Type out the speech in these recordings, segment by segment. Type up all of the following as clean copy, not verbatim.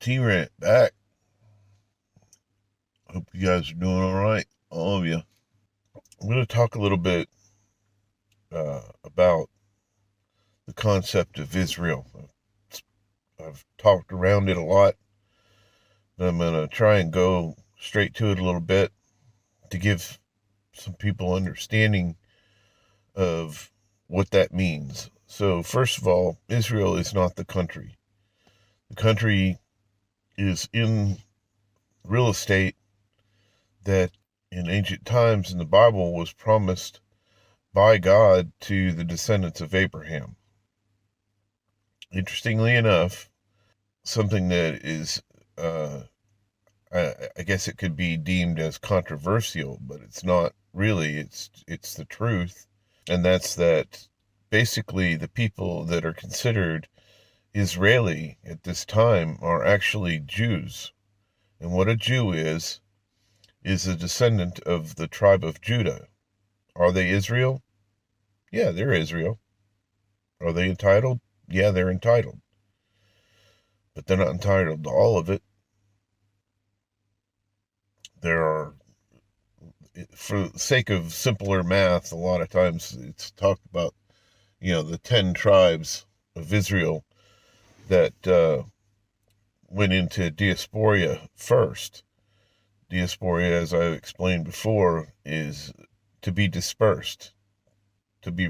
TeeRant back. Hope you guys are doing all right, all of you. I'm going to talk a little bit about the concept of Israel. I've talked around it a lot, but I'm going to try and go straight to it a little bit to give some people understanding of what that means. So, first of all, Israel is not the country. The country is in real estate that in ancient times in the Bible was promised by God to the descendants of Abraham. Interestingly enough, something that is, I guess it could be deemed as controversial, but it's not really. It's the truth, and that's that basically the people that are considered Israeli at this time are actually Jews. And what a Jew is a descendant of the tribe of Judah. Are they Israel? Yeah, they're Israel. Are they entitled? Yeah, they're entitled. But they're not entitled to all of it. There are, for the sake of simpler math, a lot of times it's talked about, the 10 tribes of Israel that went into diaspora first. Diaspora, as I've explained before, is to be dispersed, to be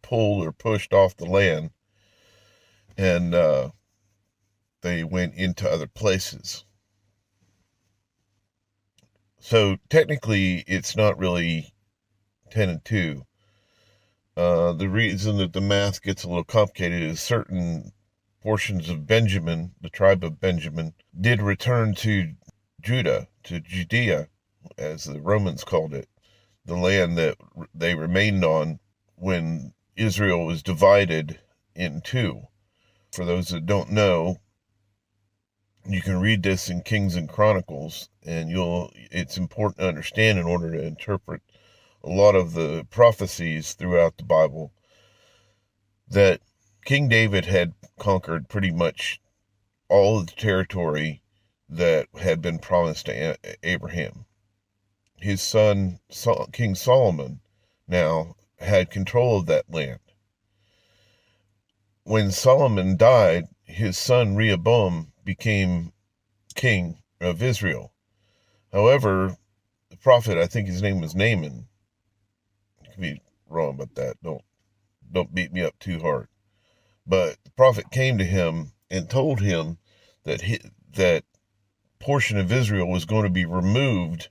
pulled or pushed off the land, and they went into other places. So technically, it's not really 10 and 2. The reason that the math gets a little complicated is certain portions of Benjamin, the tribe of Benjamin, did return to Judah, to Judea, as the Romans called it, the land that they remained on when Israel was divided in two. For those that don't know, you can read this in Kings and Chronicles, and it's important to understand in order to interpret a lot of the prophecies throughout the Bible, that King David had conquered pretty much all of the territory that had been promised to Abraham. His son, King Solomon, now had control of that land. When Solomon died, his son Rehoboam became king of Israel. However, the prophet, I think his name was Naaman. I could be wrong about that. Don't beat me up too hard. But the prophet came to him and told him that that portion of Israel was going to be removed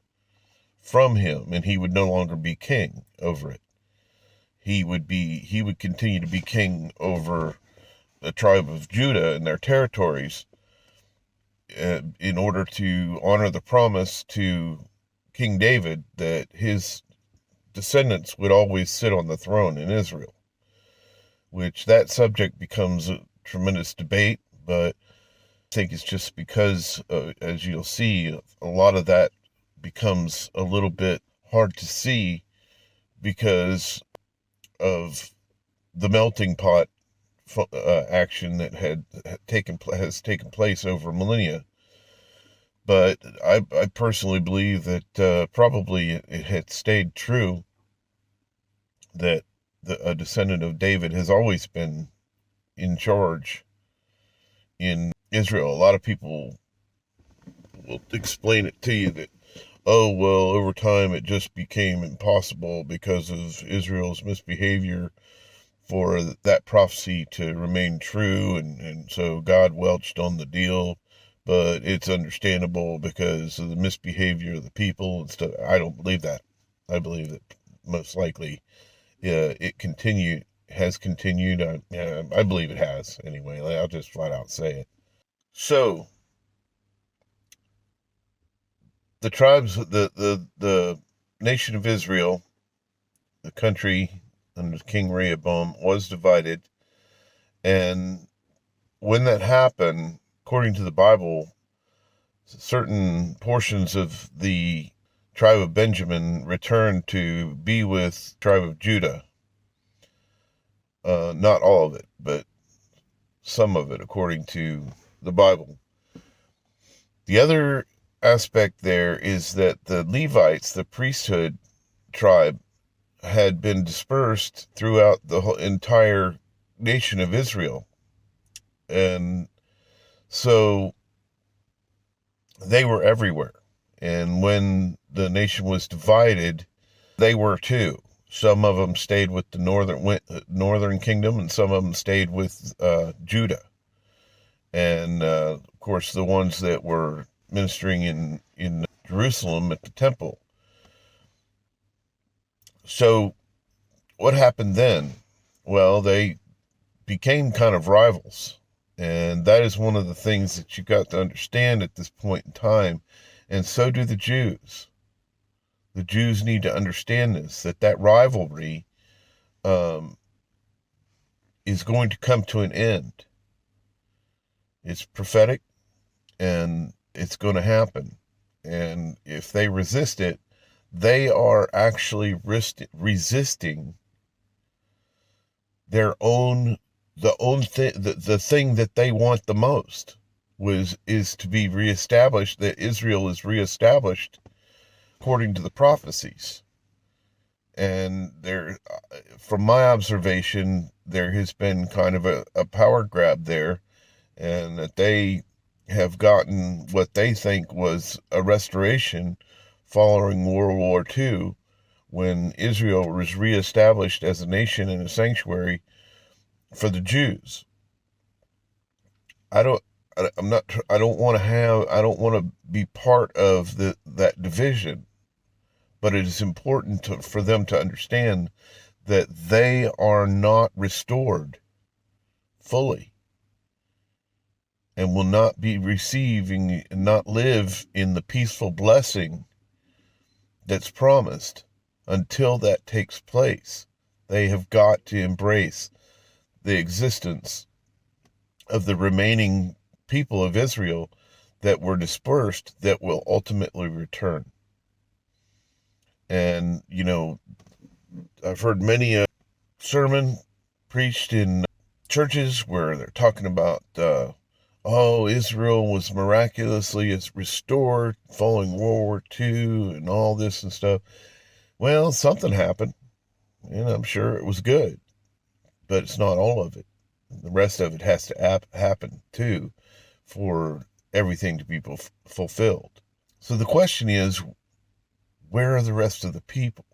from him, and he would no longer be king over it. He would continue to be king over the tribe of Judah and their territories, in order to honor the promise to King David that his descendants would always sit on the throne in Israel. Which that subject becomes a tremendous debate, but I think it's just because, as you'll see, a lot of that becomes a little bit hard to see because of the melting pot action that has taken place over millennia. But I personally believe that probably it had stayed true that a descendant of David has always been in charge in Israel. A lot of people will explain it to you that, oh, well, over time it just became impossible because of Israel's misbehavior for that prophecy to remain true, and so God welched on the deal. But it's understandable because of the misbehavior of the people and stuff. I don't believe that. I believe that most likely it has continued. I believe it has anyway. I'll just flat out say it. So the tribes, the nation of Israel, the country under King Rehoboam, was divided, and when that happened, according to the Bible, certain portions of the tribe of Benjamin returned to be with the tribe of Judah. Not all of it, but some of it, according to the Bible. The other aspect there is that the Levites, the priesthood tribe, had been dispersed throughout the whole entire nation of Israel. And so they were everywhere. And when the nation was divided, they were too. Some of them stayed with the northern kingdom, and some of them stayed with Judah. And of course, the ones that were ministering in Jerusalem at the temple. So what happened then? Well, they became kind of rivals. And that is one of the things that you got to understand at this point in time. And so do the Jews. The Jews need to understand this, that rivalry is going to come to an end. It's prophetic, and it's going to happen. And if they resist it, they are actually resisting their own, the thing that they want the most is to be reestablished, that Israel is reestablished according to the prophecies. And there, from my observation, there has been kind of a power grab there, and that they have gotten what they think was a restoration following World War II, when Israel was reestablished as a nation and a sanctuary for the Jews. I don't want to be part of that division, but it is important for them to understand that they are not restored fully, and will not be receiving and not live in the peaceful blessing that's promised until that takes place. They have got to embrace the existence of the remaining people of Israel that were dispersed, that will ultimately return. And, I've heard many a sermon preached in churches where they're talking about, Israel was miraculously restored following World War II and all this and stuff. Well, something happened, and I'm sure it was good, but it's not all of it. The rest of it has to happen too for everything to be fulfilled. So the question is, where are the rest of the people?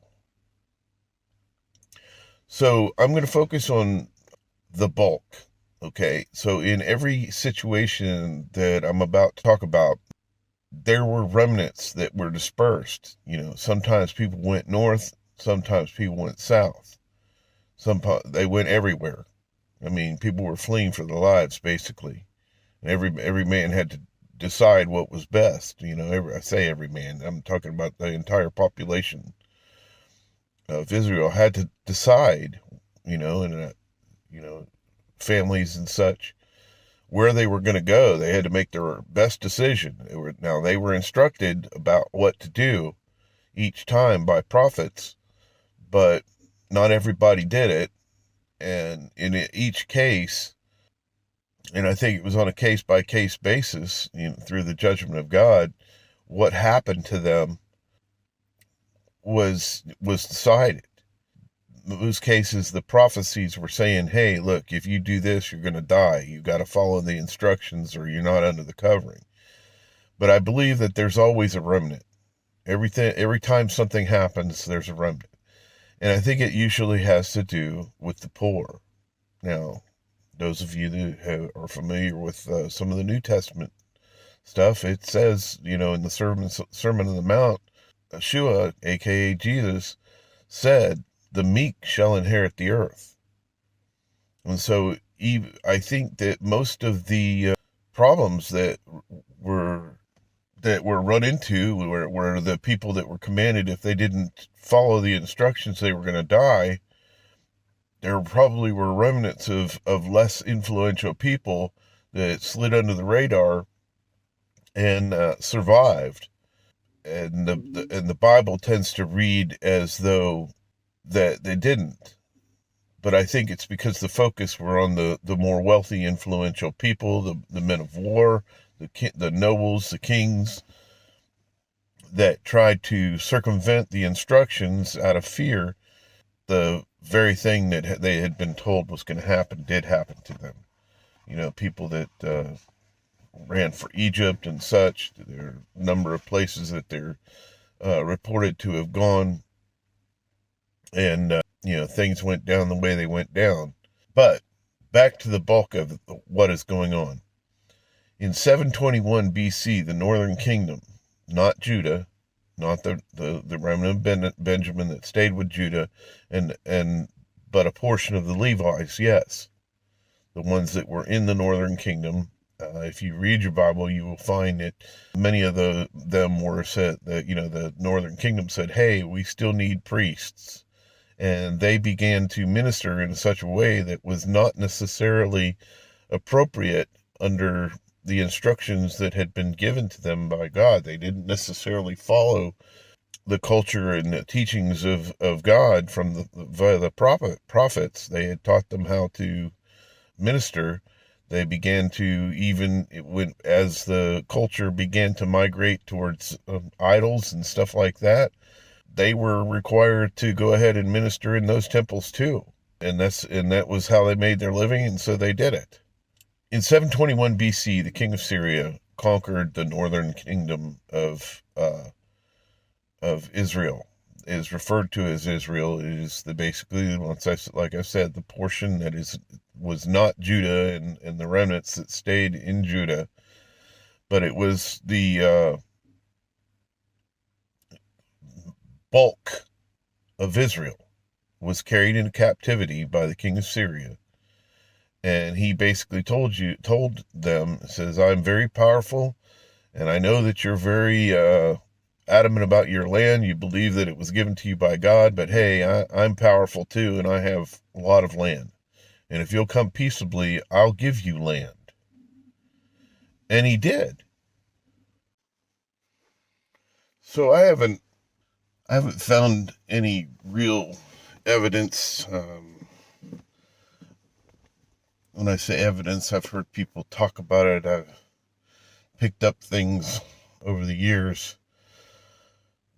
So I'm going to focus on the bulk. Okay, so in every situation that I'm about to talk about, there were remnants that were dispersed. Sometimes people went north, sometimes people went south. They went everywhere. I mean, people were fleeing for their lives, basically. And every man had to decide what was best. I say every man, I'm talking about the entire population of Israel had to decide, and families and such, where they were going to go. They had to make their best decision. They were instructed about what to do each time by prophets, but not everybody did it. And in each case, and I think it was on a case-by-case basis, through the judgment of God, what happened to them was decided. In most cases, the prophecies were saying, hey, look, if you do this, you're going to die. You got to follow the instructions or you're not under the covering. But I believe that there's always a remnant. Every time something happens, there's a remnant. And I think it usually has to do with the poor. Now, those of you that are familiar with some of the New Testament stuff, it says, in the Sermon on the Mount, Yeshua, aka Jesus, said, the meek shall inherit the earth. And so I think that most of the problems that were run into were the people that were commanded, if they didn't follow the instructions, they were going to die. There probably were remnants of less influential people that slid under the radar and survived. And the Bible tends to read as though that they didn't. But I think it's because the focus were on the more wealthy, influential people, the men of war, the nobles, the kings that tried to circumvent the instructions out of fear. The very thing that they had been told was going to happen did happen to them. People that ran for Egypt and such. There are a number of places that they're reported to have gone, and things went down the way they went down. But back to the bulk of what is going on. In 721 BC, the northern kingdom, not Judah, not the remnant of Benjamin that stayed with Judah, but a portion of the Levites, yes, the ones that were in the northern kingdom. If you read your Bible, you will find that many of them were said that the northern kingdom said, "Hey, we still need priests," and they began to minister in such a way that was not necessarily appropriate under the instructions that had been given to them by God. They didn't necessarily follow the culture and the teachings of God from via the prophets. They had taught them how to minister. They began to, as the culture began to migrate towards idols and stuff like that, they were required to go ahead and minister in those temples too. And that was how they made their living, and so they did it. In 721 BC, the king of Syria conquered the northern kingdom of Israel. It is referred to as Israel. It is basically, like I said, the portion that was not Judah and the remnants that stayed in Judah, but it was the bulk of Israel was carried into captivity by the king of Syria. And he basically told them, says, "I'm very powerful, and I know that you're very adamant about your land. You believe that it was given to you by God, but hey, I'm powerful too, and I have a lot of land. And if you'll come peaceably, I'll give you land." And he did. So I haven't found any real evidence. When I say evidence, I've heard people talk about it. I've picked up things over the years.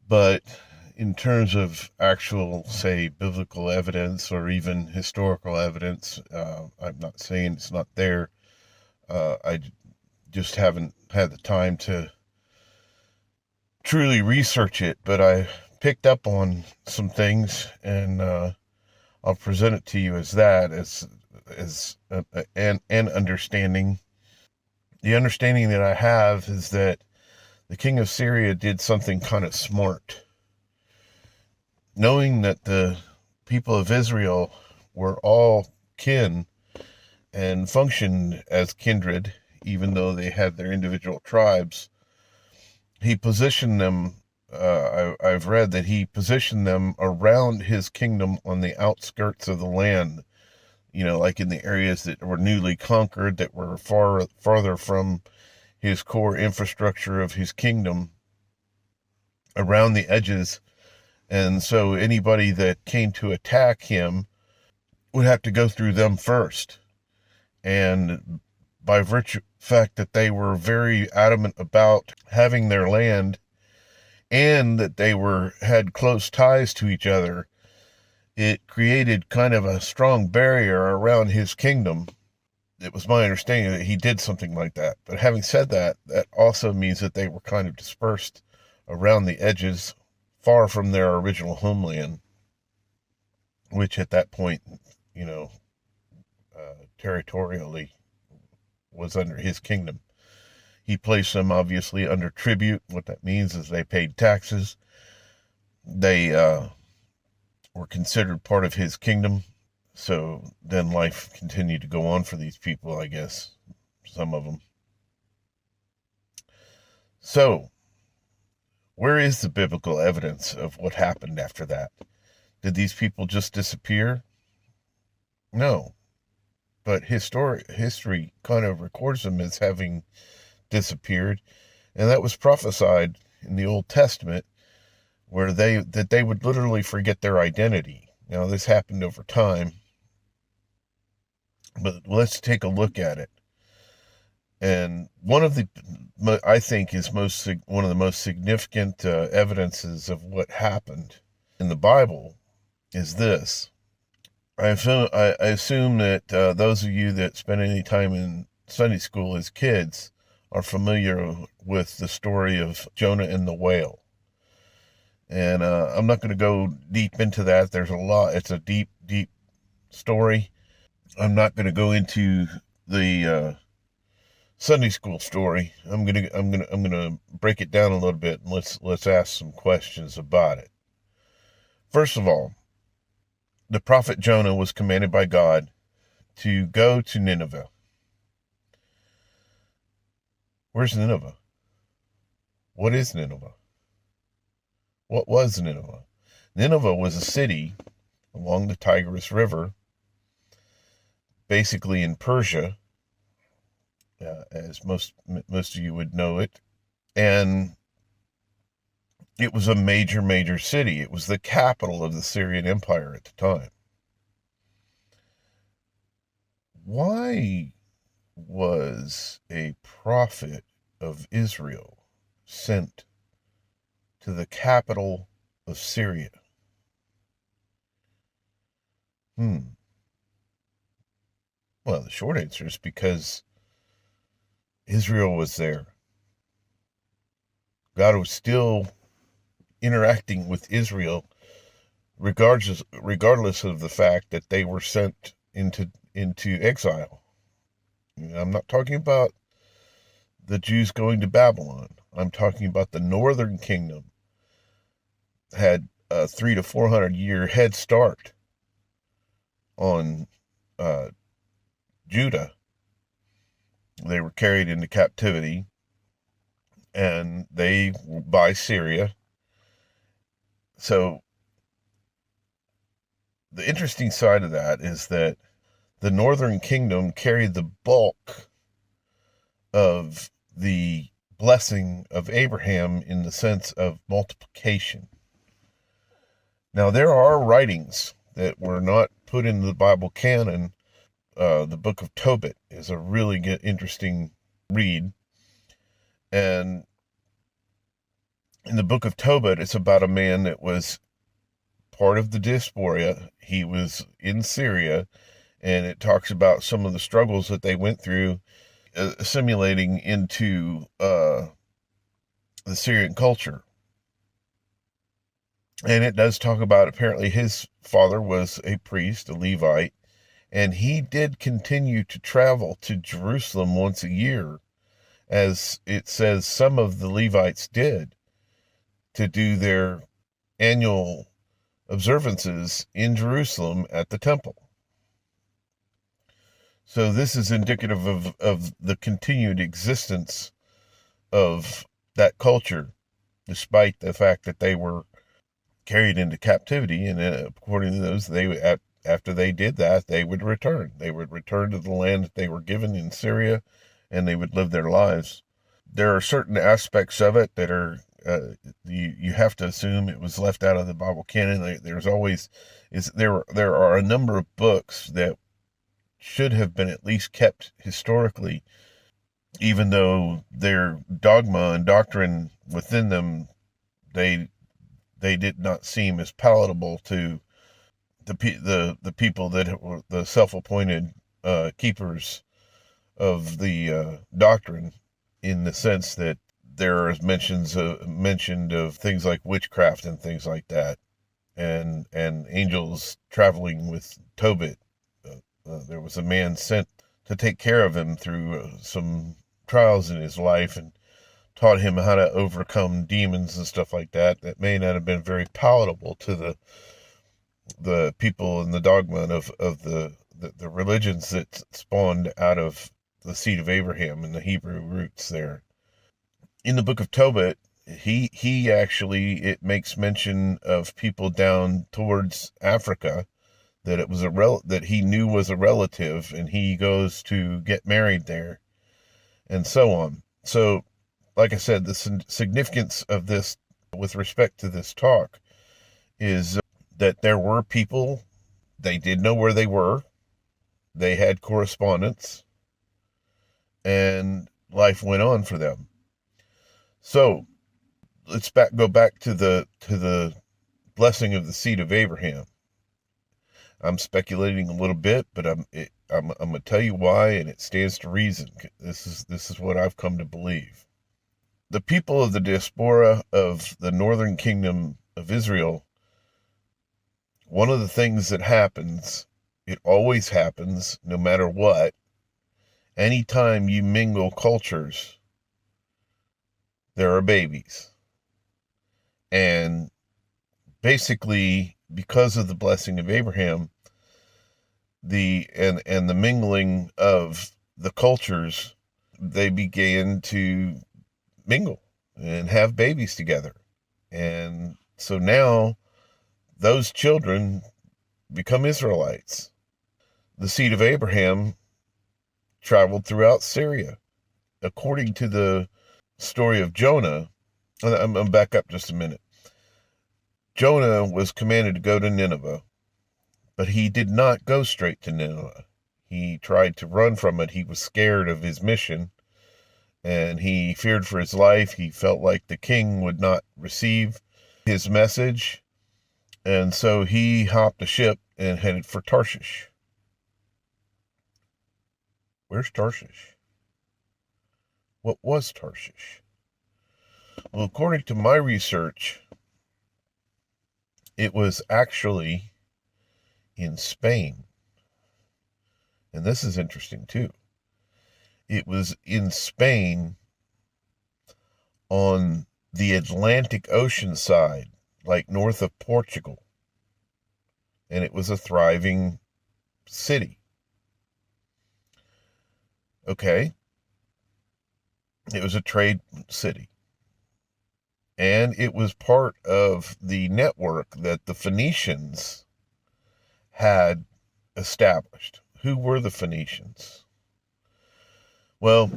But in terms of actual, say, biblical evidence or even historical evidence, I'm not saying it's not there. I just haven't had the time to truly research it. But I picked up on some things, and I'll present it to you as that, as an understanding. The understanding that I have is that the king of Syria did something kind of smart. Knowing that the people of Israel were all kin and functioned as kindred, even though they had their individual tribes, he positioned them, I've read that he positioned them around his kingdom on the outskirts of the land, like in the areas that were newly conquered, that were farther from his core infrastructure of his kingdom, around the edges. And so anybody that came to attack him would have to go through them first. And by virtue of the fact that they were very adamant about having their land, and that they had close ties to each other, it created kind of a strong barrier around his kingdom. It was my understanding that he did something like that. But having said that, that also means that they were kind of dispersed around the edges, far from their original homeland, which at that point, territorially was under his kingdom. He placed them obviously under tribute. What that means is they paid taxes. They were considered part of his kingdom. So then life continued to go on for these people, I guess, some of them. So, where is the biblical evidence of what happened after that? Did these people just disappear? No. But history kind of records them as having disappeared. And that was prophesied in the Old Testament, where they would literally forget their identity. Now, this happened over time, but let's take a look at it. And I think, is one of the most significant evidences of what happened in the Bible is this. I assume that those of you that spend any time in Sunday school as kids are familiar with the story of Jonah and the whale. And I'm not going to go deep into that. There's a lot. It's a deep, deep story. I'm not going to go into the Sunday school story. I'm gonna break it down a little bit, and let's ask some questions about it. First of all, the prophet Jonah was commanded by God to go to Nineveh. Where's Nineveh? What is Nineveh? What was Nineveh? Nineveh was a city along the Tigris River, basically in Persia, as most of you would know it, and it was a major city. It was the capital of the Syrian Empire at the time. Why was a prophet of Israel sent to the capital of Syria? Well, the short answer is because Israel was there. God was still interacting with Israel, regardless of the fact that they were sent into exile. I'm not talking about the Jews going to Babylon. I'm talking about the northern kingdom had a 300 to 400 year head start on Judah. They were carried into captivity, and they were by Syria. So the interesting side of that is that the northern kingdom carried the bulk of the blessing of Abraham in the sense of multiplication. Now, there are writings that were not put into the Bible canon. The book of Tobit is a really interesting read. And in the book of Tobit, it's about a man that was part of the diaspora. He was in Syria, and it talks about some of the struggles that they went through assimilating into the Syrian culture. And it does talk about, apparently his father was a priest, a Levite, and he did continue to travel to Jerusalem once a year, as it says some of the Levites did, to do their annual observances in Jerusalem at the temple. So this is indicative of the continued existence of that culture, despite the fact that they were carried into captivity. And according to those, after they did that, they would return. They would return to the land that they were given in Syria, and they would live their lives. There are certain aspects of it that are you have to assume it was left out of the Bible canon. There are a number of books that should have been at least kept historically, even though their dogma and doctrine within them, they did not seem as palatable to the people that were the self-appointed keepers of the doctrine, in the sense that there are mentioned of things like witchcraft and things like that, and angels traveling with Tobit. There was a man sent to take care of him through some trials in his life, and taught him how to overcome demons and stuff like that. That may not have been very palatable to the people in the dogma of the religions that spawned out of the seed of Abraham and the Hebrew roots there. In the book of Tobit, he actually, it makes mention of people down towards Africa that it was that he knew was a relative, and he goes to get married there, and so on. So, like I said, the significance of this with respect to this talk is that there were people, they did know where they were, they had correspondence, and life went on for them. So let's go back to the blessing of the seed of Abraham. I'm speculating a little bit, but I'm going to tell you why, and it stands to reason. This is what I've come to believe. The people of the diaspora of the northern kingdom of Israel, one of the things that happens, it always happens, no matter what, anytime you mingle cultures, there are babies. And basically, because of the blessing of Abraham, the mingling of the cultures, they began to mingle and have babies together. And so now those children become Israelites. The seed of Abraham traveled throughout Syria. According to the story of Jonah, I'm back up just a minute. Jonah was commanded to go to Nineveh, but he did not go straight to Nineveh. He tried to run from it. He was scared of his mission, and he feared for his life. He felt like the king would not receive his message, and so he hopped a ship and headed for Tarshish. Where's Tarshish? What was Tarshish? Well, according to my research, it was actually in Spain. And this is interesting too. It was in Spain on the Atlantic Ocean side, like north of Portugal. And it was a thriving city. Okay. It was a trade city. And it was part of the network that the Phoenicians had established. Who were the Phoenicians? Well,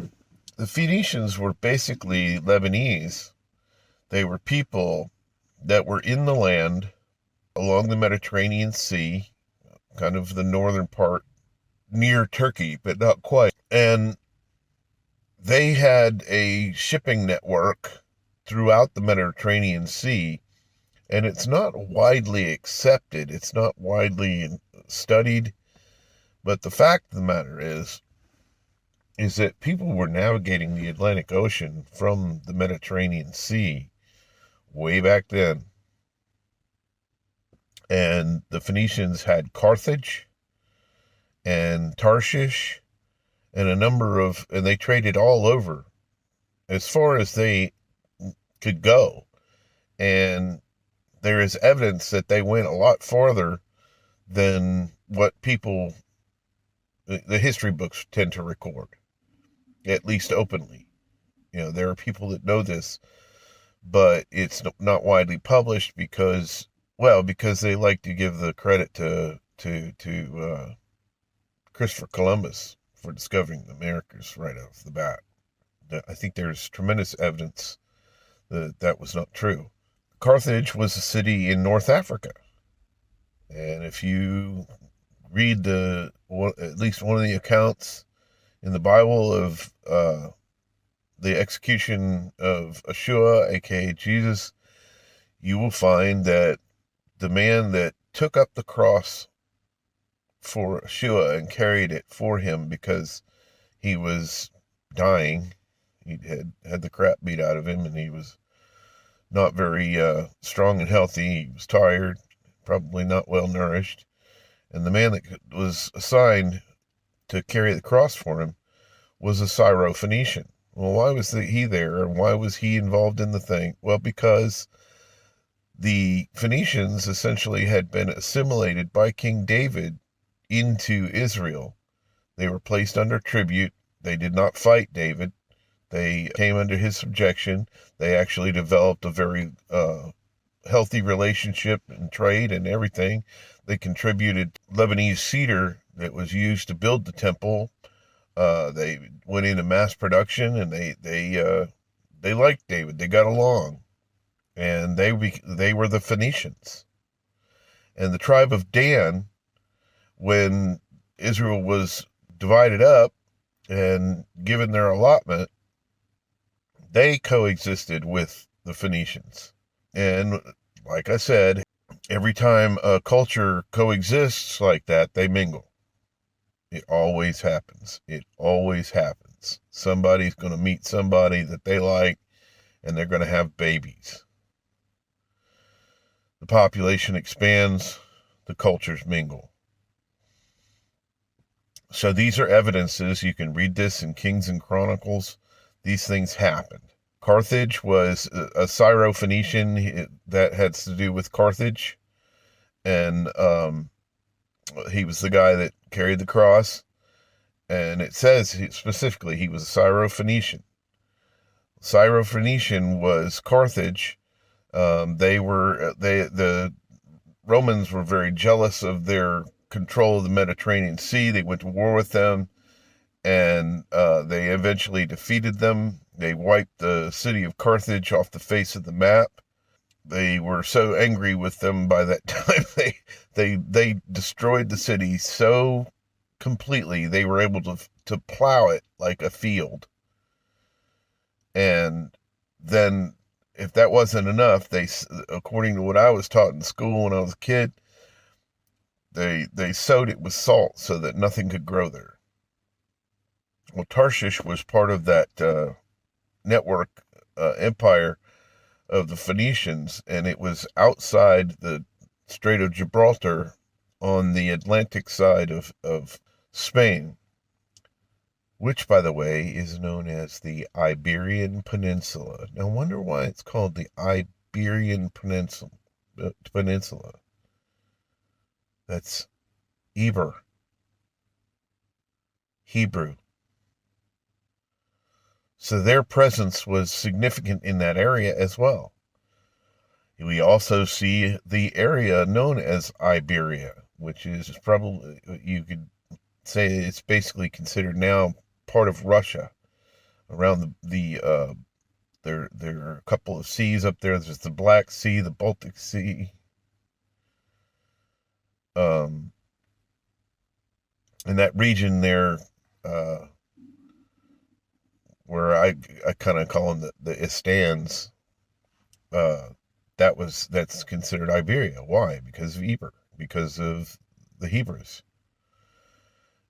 the Phoenicians were basically Lebanese. They were people that were in the land along the Mediterranean Sea, kind of the northern part, near Turkey, but not quite. And they had a shipping network throughout the Mediterranean Sea, and it's not widely accepted. It's not widely studied. But the fact of the matter is that people were navigating the Atlantic Ocean from the Mediterranean Sea way back then. And the Phoenicians had Carthage and Tarshish and and they traded all over as far as they could go. And there is evidence that they went a lot farther than what the history books tend to record, at least openly. There are people that know this, but it's not widely published because they like to give the credit to Christopher Columbus for discovering the Americas right off the bat. I think there's tremendous evidence that was not true. Carthage was a city in North Africa. And if you read at least one of the accounts in the Bible of the execution of Yeshua, aka Jesus, you will find that the man that took up the cross for Yeshua and carried it for him because he was dying, he had the crap beat out of him, and he was not very strong and healthy. He was tired, probably not well nourished. And the man that was assigned to carry the cross for him was a Syro-Phoenician. Well, why was he there, and why was he involved in the thing? Well, because the Phoenicians essentially had been assimilated by King David into Israel. They were placed under tribute. They did not fight David. They came under his subjection. They actually developed a very healthy relationship and trade and everything. They contributed Lebanese cedar that was used to build the temple. They went into mass production, and they liked David. They got along, and they were the Phoenicians. And the tribe of Dan, when Israel was divided up and given their allotment, they coexisted with the Phoenicians. And like I said, every time a culture coexists like that, they mingle. It always happens. It always happens. Somebody's going to meet somebody that they like, and they're going to have babies. The population expands, the cultures mingle. So these are evidences. You can read this in Kings and Chronicles. These things happened. Carthage was a Syro-Phoenician that had to do with Carthage. And he was the guy that carried the cross. And it says specifically he was a Syro-Phoenician. Syro-Phoenician was Carthage. The Romans were very jealous of their control of the Mediterranean Sea. They went to war with them, and they eventually defeated them. They wiped the city of Carthage off the face of the map. They were so angry with them by that time, they destroyed the city so completely they were able to plow it like a field. And then, if that wasn't enough, they, according to what I was taught in school when I was a kid, they sowed it with salt so that nothing could grow there. Well, Tarshish was part of that network empire of the Phoenicians, and it was outside the Strait of Gibraltar on the Atlantic side of Spain, which, by the way, is known as the Iberian Peninsula. Now, I wonder why it's called the Iberian Peninsula. That's Eber, Hebrew. So their presence was significant in that area as well. We also see the area known as Iberia, which is probably, you could say it's basically considered now part of Russia. Around there are a couple of seas up there. There's the Black Sea, the Baltic Sea. In that region there, where I kind of call them the Istans, that's considered Iberia. Why? Because of Eber, because of the Hebrews,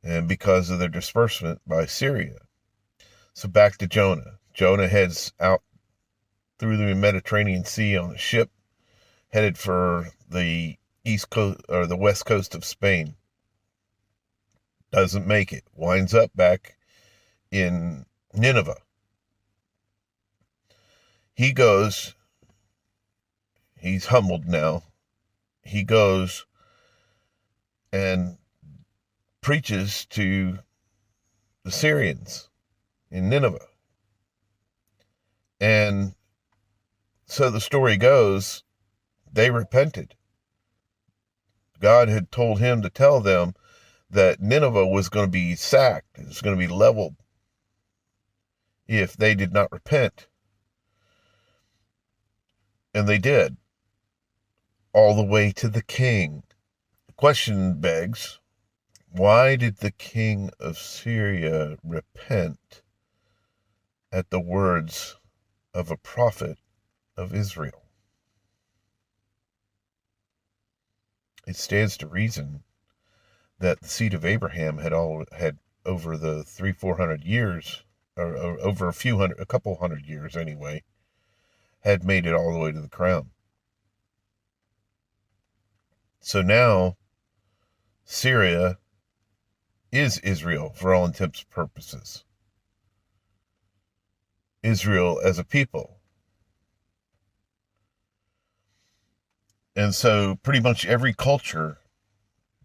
and because of their disbursement by Syria. So back to Jonah. Jonah heads out through the Mediterranean Sea on a ship, headed for the east coast or the west coast of Spain. Doesn't make it. Winds up back in Nineveh. He goes, he's humbled now. He goes and preaches to the Syrians in Nineveh. And so the story goes, they repented. God had told him to tell them that Nineveh was going to be sacked. It was going to be leveled if they did not repent. And they did. All the way to the king. The question begs, why did the king of Syria repent at the words of a prophet of Israel? It stands to reason that the seed of Abraham had over the 300-400 years, or over a couple hundred years anyway, had made it all the way to the crown. So now Syria is Israel for all intents and purposes. Israel as a people. And so pretty much every culture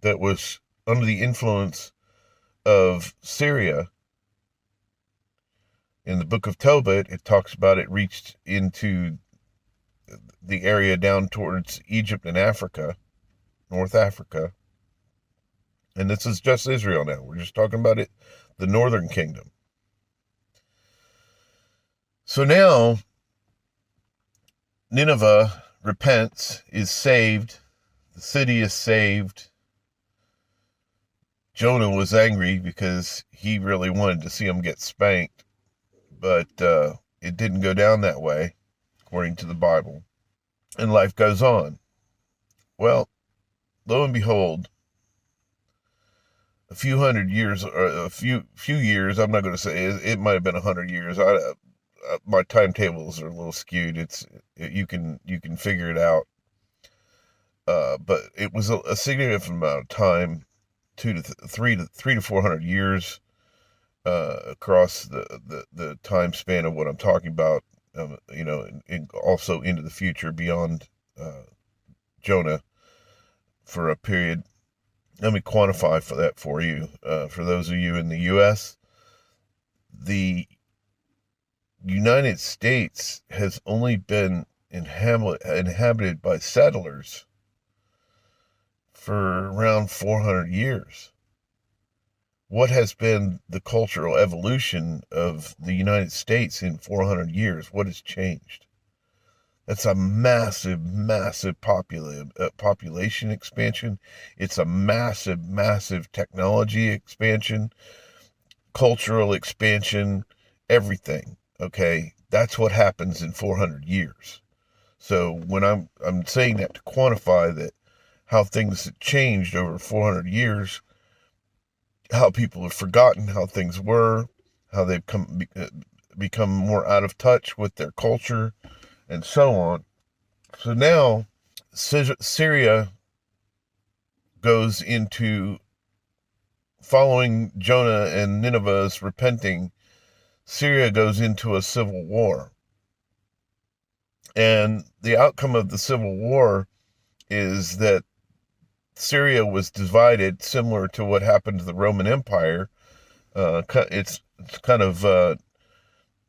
that was under the influence of Syria, in the book of Tobit, it talks about it reached into the area down towards Egypt and Africa, North Africa. And this is just Israel now. We're just talking about it, the northern kingdom. So now, Nineveh repents, is saved. The city is saved. Jonah was angry because he really wanted to see them get spanked. But it didn't go down that way, according to the Bible, and life goes on. Well, lo and behold, a few hundred years, or a few years, I'm not going to say, it might have been 100 years. My timetables are a little skewed. You can figure it out. But it was a significant amount of time, 3 to 400 years, across the time span of what I'm talking about, and also into the future beyond Jonah for a period. Let me quantify for that for you. For those of you in the U.S., the United States has only been inhabited by settlers for around 400 years. What has been the cultural evolution of the United States in 400 years? What has changed? That's a massive, massive population expansion. It's a massive, massive technology expansion, cultural expansion, everything. Okay, that's what happens in 400 years. So when I'm saying that to quantify that, how things have changed over 400 years, how people have forgotten how things were, how they've become more out of touch with their culture, and so on. So now Syria goes into, following Jonah and Nineveh's repenting, Syria goes into a civil war. And the outcome of the civil war is that Syria was divided, similar to what happened to the Roman Empire. It's kind of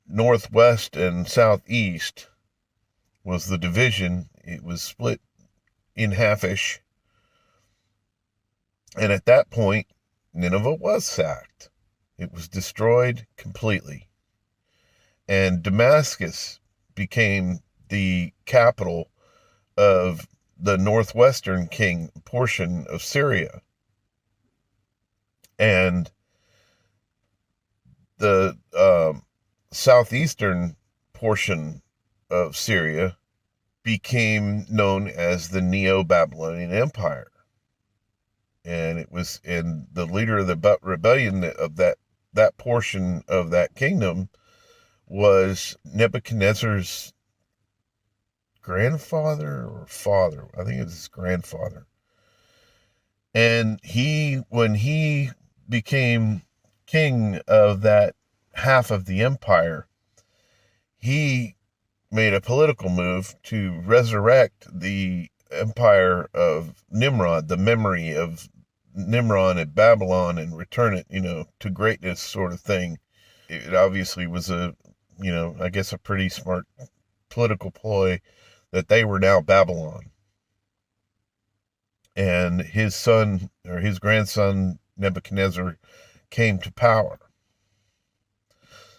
northwest and southeast was the division. It was split in half-ish. And at that point, Nineveh was sacked. It was destroyed completely. And Damascus became the capital of the northwestern portion of Syria. And the southeastern portion of Syria became known as the Neo-Babylonian Empire. And the leader of the rebellion of that portion of that kingdom was Nebuchadnezzar's grandfather or father. I think it's his grandfather. And when he became king of that half of the empire, he made a political move to resurrect the empire of Nimrod, the memory of Nimrod and Babylon, and return it, to greatness, sort of thing. It obviously was I guess a pretty smart political ploy that they were now Babylon. And his son, or his grandson, Nebuchadnezzar, came to power.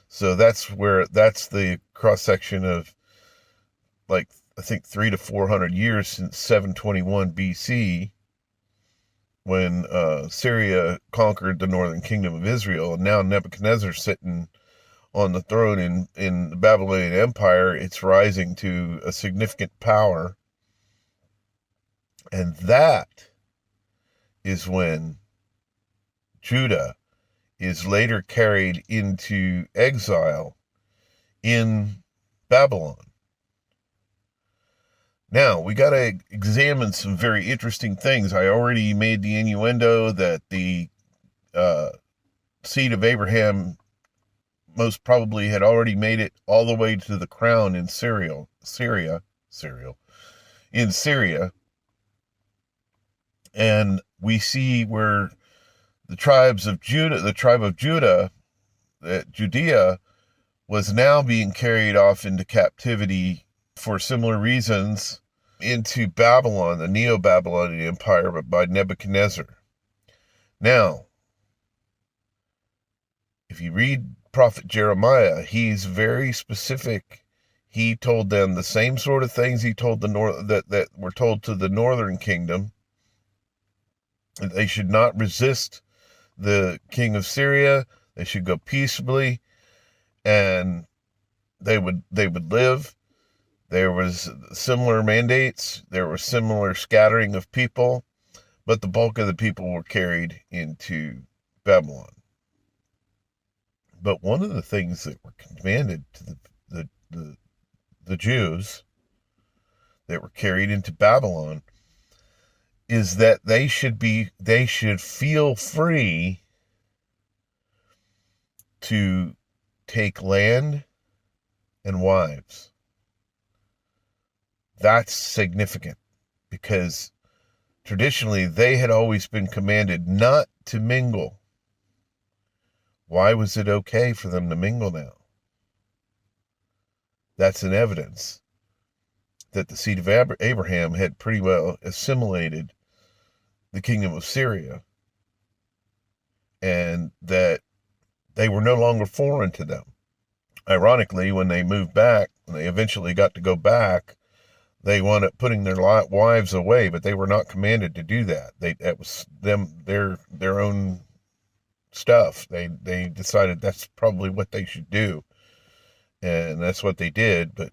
So that's the cross-section of, like, I think 300 to 400 years since 721 BC, when Syria conquered the northern kingdom of Israel. And now Nebuchadnezzar's sitting on the throne in the Babylonian Empire. It's rising to a significant power. And that is when Judah is later carried into exile in Babylon. Now, we got to examine some very interesting things. I already made the innuendo that the seed of Abraham most probably had already made it all the way to the crown in Syria. And we see where the tribe of Judah, that Judea, was now being carried off into captivity for similar reasons into Babylon, the Neo-Babylonian Empire, but by Nebuchadnezzar. Now, if you read Prophet Jeremiah, he's very specific. He told them the same sort of things he told that were told to the northern kingdom. They should not resist the king of Syria. They should go peaceably. And they would live. There was similar mandates. There was similar scattering of people, but the bulk of the people were carried into Babylon. But one of the things that were commanded to the Jews that were carried into Babylon is that they should feel free to take land and wives. That's significant because traditionally they had always been commanded not to mingle. Why was it okay for them to mingle now? That's an evidence that the seed of Abraham had pretty well assimilated the kingdom of Syria, and that they were no longer foreign to them. Ironically, when they moved back, when they eventually got to go back, they wound up putting their wives away, but they were not commanded to do that. That was their own stuff. They decided that's probably what they should do, and that's what they did, but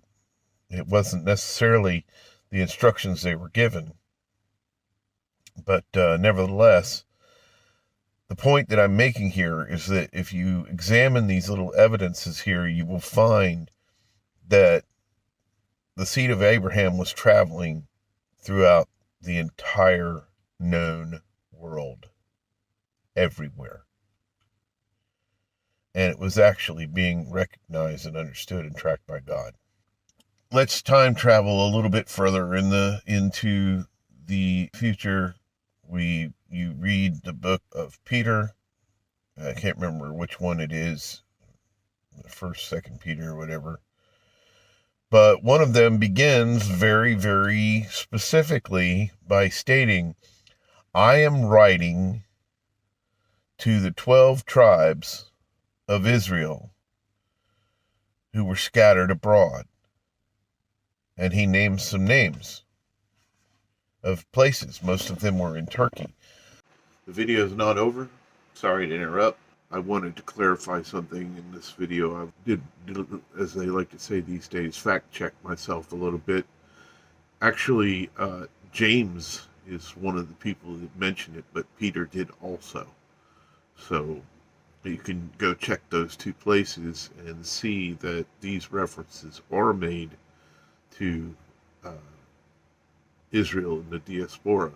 it wasn't necessarily the instructions they were given. But nevertheless, the point that I'm making here is that if you examine these little evidences here, you will find that the seed of Abraham was traveling throughout the entire known world, everywhere. And it was actually being recognized and understood and tracked by God. Let's time travel a little bit further into the future. You read the book of Peter. I can't remember which one it is, First, Second Peter, or whatever. But one of them begins very, very specifically by stating, I am writing to the 12 tribes of Israel who were scattered abroad. And he names some names of places. Most of them were in Turkey. The video is not over. Sorry to interrupt. I wanted to clarify something in this video. I did, as they like to say these days, fact check myself a little bit. Actually, James is one of the people that mentioned it, but Peter did also. So you can go check those two places and see that these references are made to Israel and the diaspora.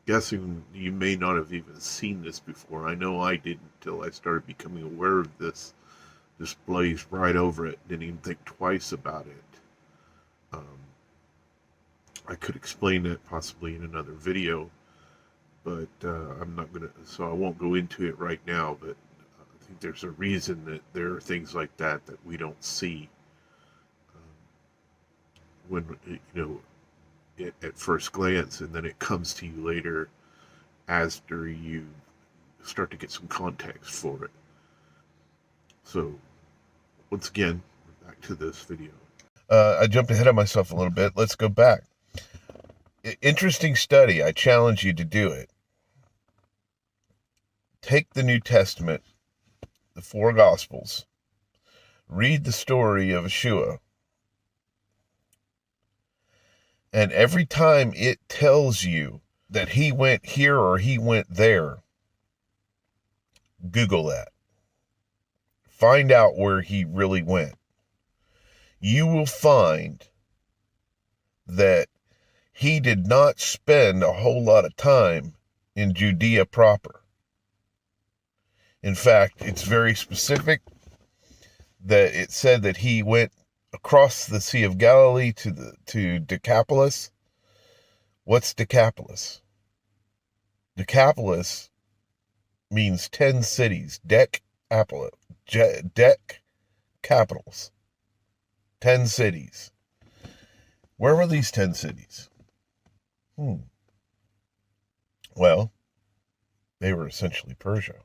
Guessing you may not have even seen this before. I know I didn't until I started becoming aware of this. Just blazed right over it. Didn't even think twice about it. I could explain that possibly in another video, but I'm not gonna. So I won't go into it right now. But I think there's a reason that there are things like that we don't see when at first glance, and then it comes to you later after you start to get some context for it. So, once again, back to this video. I jumped ahead of myself a little bit. Let's go back. Interesting study. I challenge you to do it. Take the New Testament, the 4 Gospels, read the story of Yeshua, and every time it tells you that he went here or he went there, Google that. Find out where he really went. You will find that he did not spend a whole lot of time in Judea proper. In fact, it's very specific that it said that he went across the Sea of Galilee to Decapolis. What's Decapolis? Decapolis means 10 cities. Dec capitals. 10 cities. Where were these 10 cities? Well, they were essentially Persia,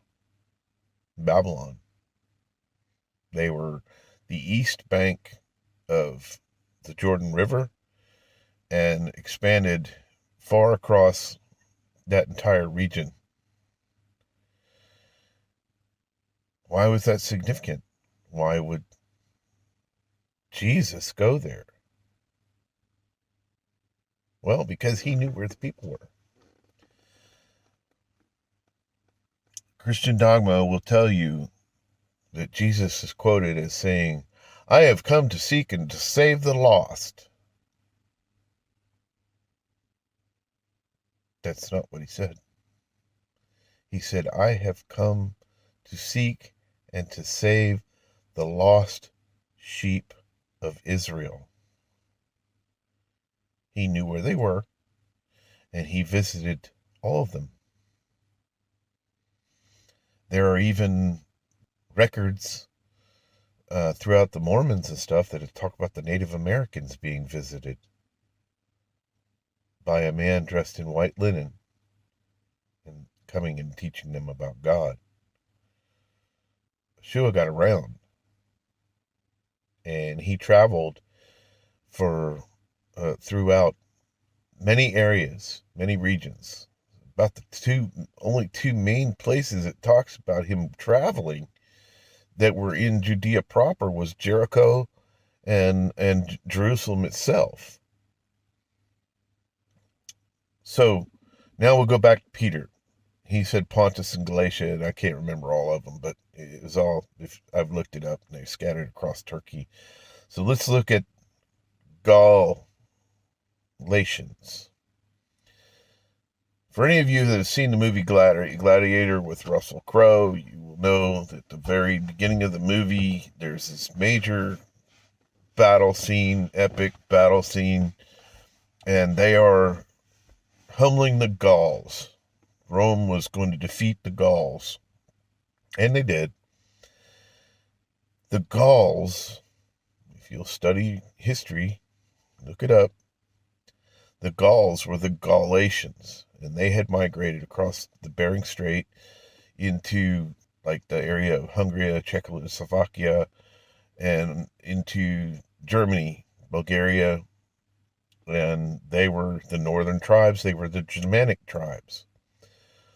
Babylon. They were the east bank of the Jordan River and expanded far across that entire region. Why was that significant? Why would Jesus go there? Well, because he knew where the people were. Christian dogma will tell you that Jesus is quoted as saying, I have come to seek and to save the lost. That's not what he said. He said, I have come to seek and to save the lost sheep of Israel. He knew where they were, and he visited all of them. There are even records throughout the Mormons and stuff that talk about the Native Americans being visited by a man dressed in white linen and coming and teaching them about God. Yeshua got around, and he traveled for throughout many areas, many regions. About the only two main places it talks about him traveling that were in Judea proper was Jericho and Jerusalem itself. So now we'll go back to Peter. He said Pontus and Galatia, and I can't remember all of them, but it was all, I've looked it up, and they're scattered across Turkey. So let's look at Galatians. For any of you that have seen the movie Gladiator with Russell Crowe, you will know that at the very beginning of the movie, there's this major battle scene, epic battle scene, and they are humbling the Gauls. Rome was going to defeat the Gauls, and they did. The Gauls, if you'll study history, look it up, the Gauls were the Galatians, and they had migrated across the Bering Strait into like the area of Hungary, Czechoslovakia, and into Germany, Bulgaria, and they were the northern tribes. They were the Germanic tribes.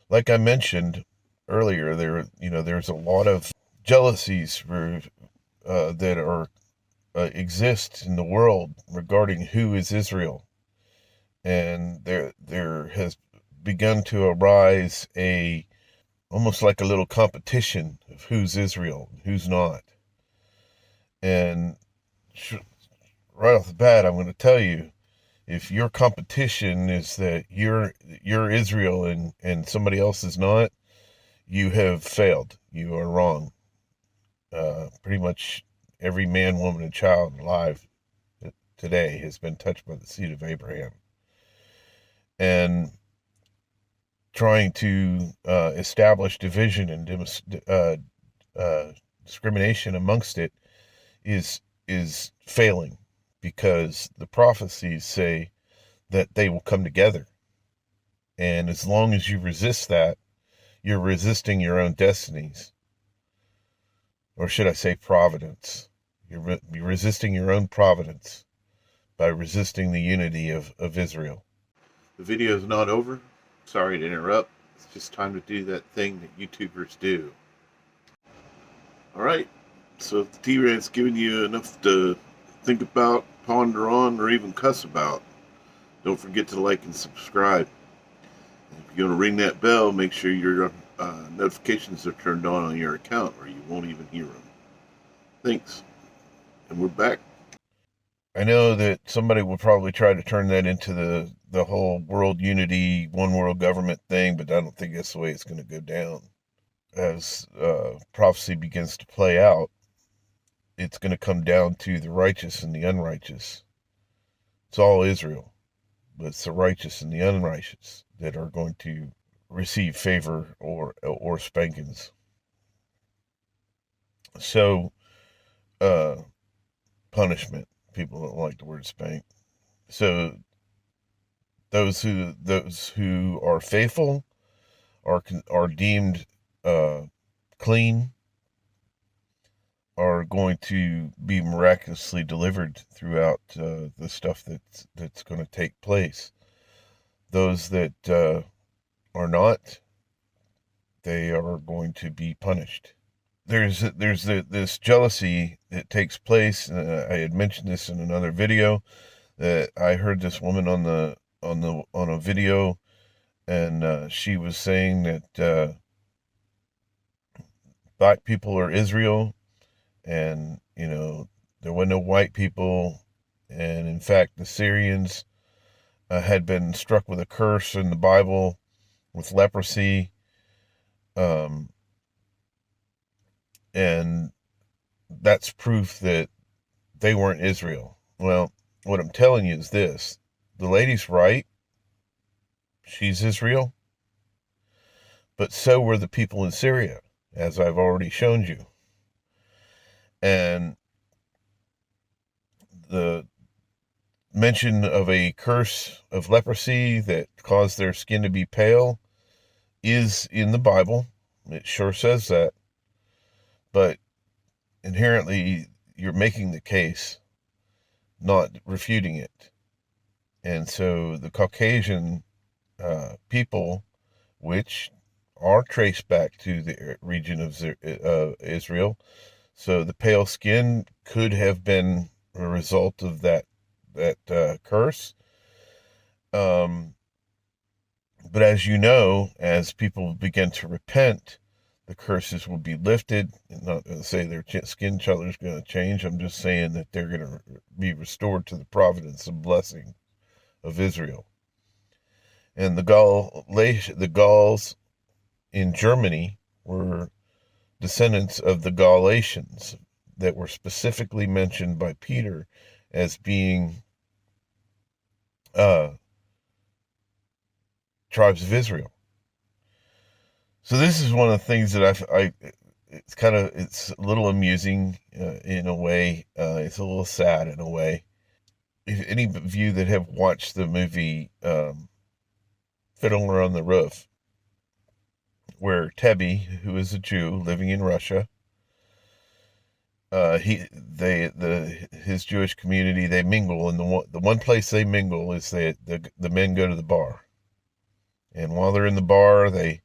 Like I mentioned earlier, there's a lot of jealousies that are exist in the world regarding who is Israel, and there has begun to arise almost like a little competition of who's Israel and who's not. And right off the bat, I'm going to tell you, if your competition is that you're Israel and somebody else is not, you have failed. You are wrong. Pretty much every man, woman, and child alive today has been touched by the seed of Abraham. And trying to establish division and discrimination amongst it is failing, because the prophecies say that they will come together. And as long as you resist that, you're resisting your own destinies. Or should I say providence? You're resisting your own providence by resisting the unity of Israel. The video is not over. Sorry to interrupt. It's just time to do that thing that YouTubers do. All right. So if the TeeRant's giving you enough to think about, ponder on, or even cuss about, don't forget to like and subscribe. And if you're going to ring that bell, make sure your notifications are turned on your account, or you won't even hear them. Thanks. And we're back. I know that somebody will probably try to turn that into the whole world unity, one world government thing, but I don't think that's the way it's going to go down. As prophecy begins to play out, it's going to come down to the righteous and the unrighteous. It's all Israel, but it's the righteous and the unrighteous that are going to receive favor or spankings. So, punishment. People don't like the word spank. So, those who are faithful are deemed clean, are going to be miraculously delivered throughout the stuff that's going to take place. Those that are not, they are going to be punished. this jealousy that takes place. I had mentioned this in another video, that I heard this woman on a video, and she was saying that black people are Israel, and there were no white people, and in fact the Syrians had been struck with a curse in the Bible with leprosy, um, and that's proof that they weren't Israel. Well, what I'm telling you is this: the lady's right. She's Israel, but so were the people in Syria, as I've already shown you. And the mention of a curse of leprosy that caused their skin to be pale is in the Bible. It sure says that. But inherently, you're making the case, not refuting it. And so the Caucasian people, which are traced back to the region of Israel, so the pale skin could have been a result of that curse. But as you know, as people begin to repent, the curses will be lifted. I'm not going to say their skin color is going to change. I'm just saying that they're going to be restored to the providence and blessing of Israel. And the Gauls in Germany were descendants of the Galatians that were specifically mentioned by Peter as being tribes of Israel. So this is one of the things that it's a little amusing in a way. It's a little sad in a way. If any of you that have watched the movie Fiddler on the Roof, where Tebby, who is a Jew living in Russia, his Jewish community, they mingle, and the one place they mingle is the men go to the bar, and while they're in the bar, they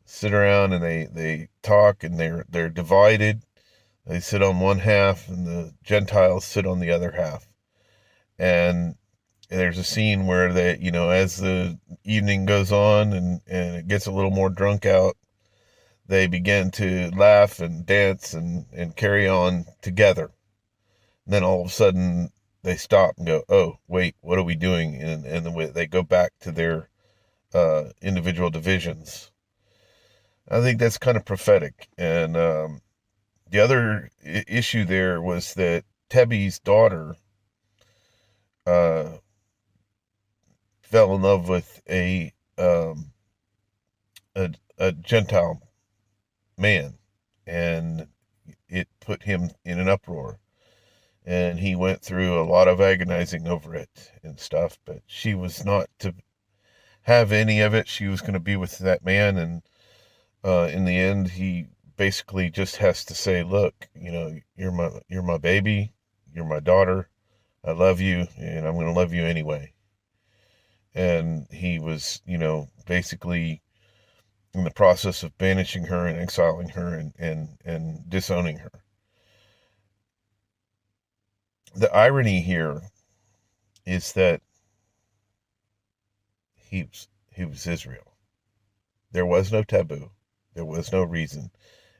sit around and they talk, and they're divided. They sit on one half, and the Gentiles sit on the other half. And there's a scene where they, as the evening goes on and it gets a little more drunk out, they begin to laugh and dance and carry on together. And then all of a sudden they stop and go, oh, wait, what are we doing? And they go back to their individual divisions. I think that's kind of prophetic. And the other issue there was that Tebby's daughter fell in love with a Gentile man, and it put him in an uproar, and he went through a lot of agonizing over it and stuff, but she was not to have any of it. She was going to be with that man, and in the end, he basically just has to say, look, you're my baby, you're my daughter, I love you, and I'm going to love you anyway. And he was, basically in the process of banishing her and exiling her and disowning her. The irony here is that he was Israel. There was no taboo. There was no reason.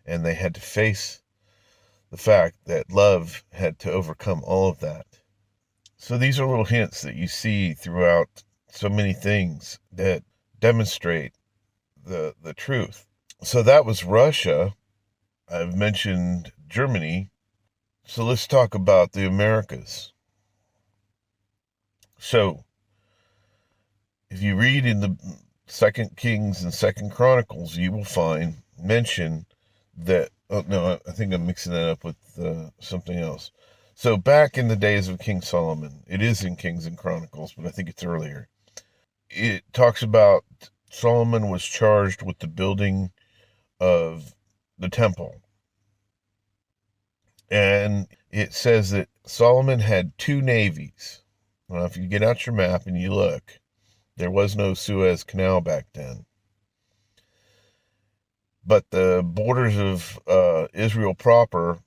And they had to face the fact that love had to overcome all of that. So these are little hints that you see throughout so many things that demonstrate the truth. So that was Russia. I've mentioned Germany. So let's talk about the Americas. So if you read in the 2 Kings and 2 Chronicles, you will find mention that, oh no, I think I'm mixing that up with something else. So back in the days of King Solomon, it is in Kings and Chronicles, but I think it's earlier. It talks about Solomon was charged with the building of the temple. And it says that Solomon had 2 navies. Well, if you get out your map and you look, there was no Suez Canal back then. But the borders of Israel proper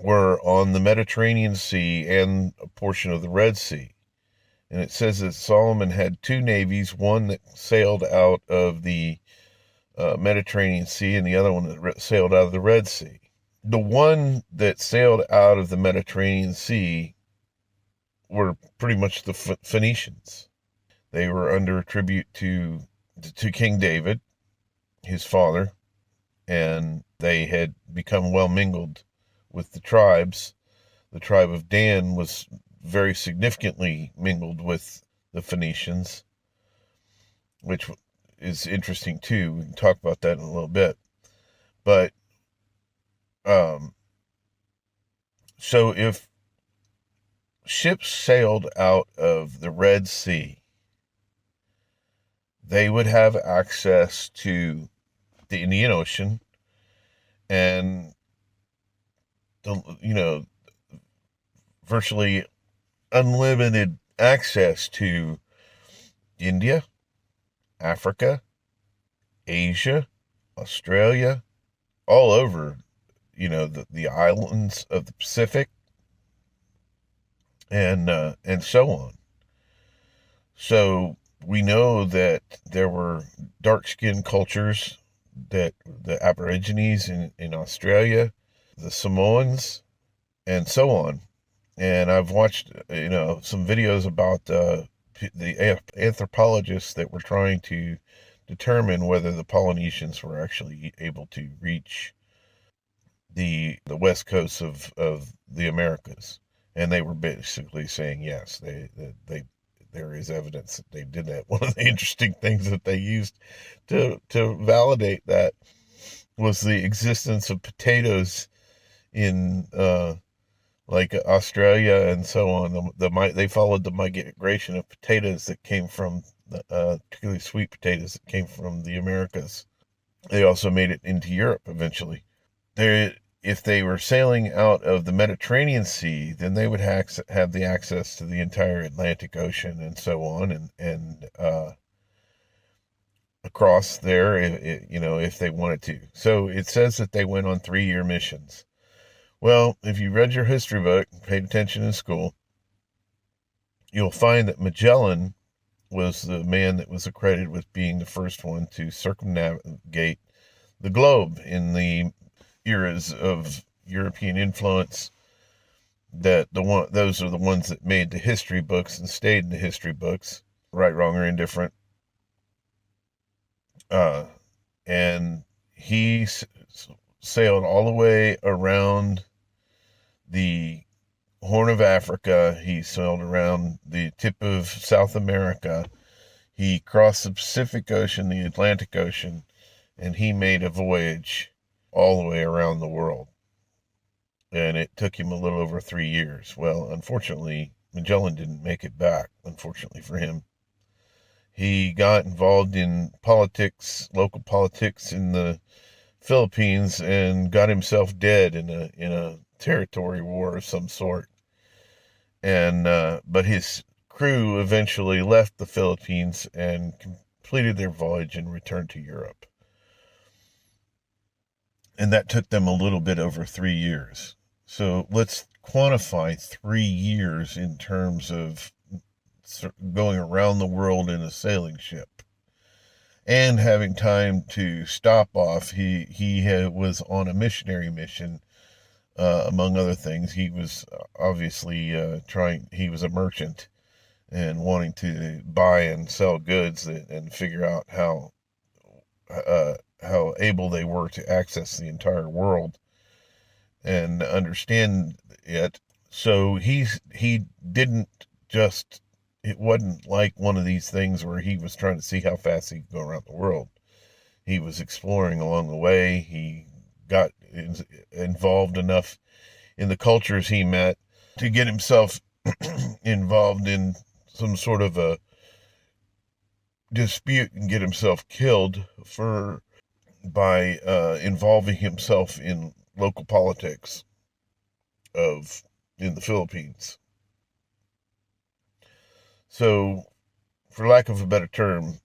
were on the Mediterranean Sea and a portion of the Red Sea. And it says that Solomon had two navies, one that sailed out of the Mediterranean Sea and the other one that sailed out of the Red Sea. The one that sailed out of the Mediterranean Sea were pretty much the Phoenicians. They were under tribute to King David, his father, and they had become well mingled with the tribes. The tribe of Dan was very significantly mingled with the Phoenicians, which is interesting too. We can talk about that in a little bit. But so if ships sailed out of the Red Sea, they would have access to the Indian Ocean and virtually unlimited access to India, Africa, Asia, Australia, all over, the islands of the Pacific, and so on. So we know that there were dark-skinned cultures, that the Aborigines in Australia, the Samoans, and so on. And I've watched, some videos about the anthropologists that were trying to determine whether the Polynesians were actually able to reach the west coast of the Americas. And they were basically saying yes, they there is evidence that they did that. One of the interesting things that they used to validate that was the existence of potatoes in like Australia and so on. They followed the migration of potatoes that came from particularly sweet potatoes that came from the Americas. They also made it into Europe eventually. If they were sailing out of the Mediterranean Sea, then they would have the access to the entire Atlantic Ocean and so on, and across there, if they wanted to. So it says that they went on 3-year missions. Well, if you read your history book, paid attention in school, you'll find that Magellan was the man that was accredited with being the first one to circumnavigate the globe in the eras of European influence. Those are the ones that made the history books and stayed in the history books, right, wrong, or indifferent. And he sailed all the way around the Horn of Africa. He sailed around the tip of South America. He crossed the Pacific Ocean, the Atlantic Ocean, and he made a voyage all the way around the world. And it took him a little over 3 years. Well, unfortunately, Magellan didn't make it back, unfortunately for him. He got involved in politics, local politics in the Philippines, and got himself dead in a territory war of some sort. And but his crew eventually left the Philippines and completed their voyage and returned to Europe. And that took them a little bit over 3 years. So let's quantify 3 years in terms of going around the world in a sailing ship and having time to stop off. He was on a missionary mission, among other things. He was obviously he was a merchant and wanting to buy and sell goods and figure out how able they were to access the entire world and understand it. So he didn't just, it wasn't like one of these things where he was trying to see how fast he could go around the world. He was exploring along the way. He got involved enough in the cultures he met to get himself involved in some sort of a dispute and get himself killed by involving himself in local politics in the Philippines. So, for lack of a better term,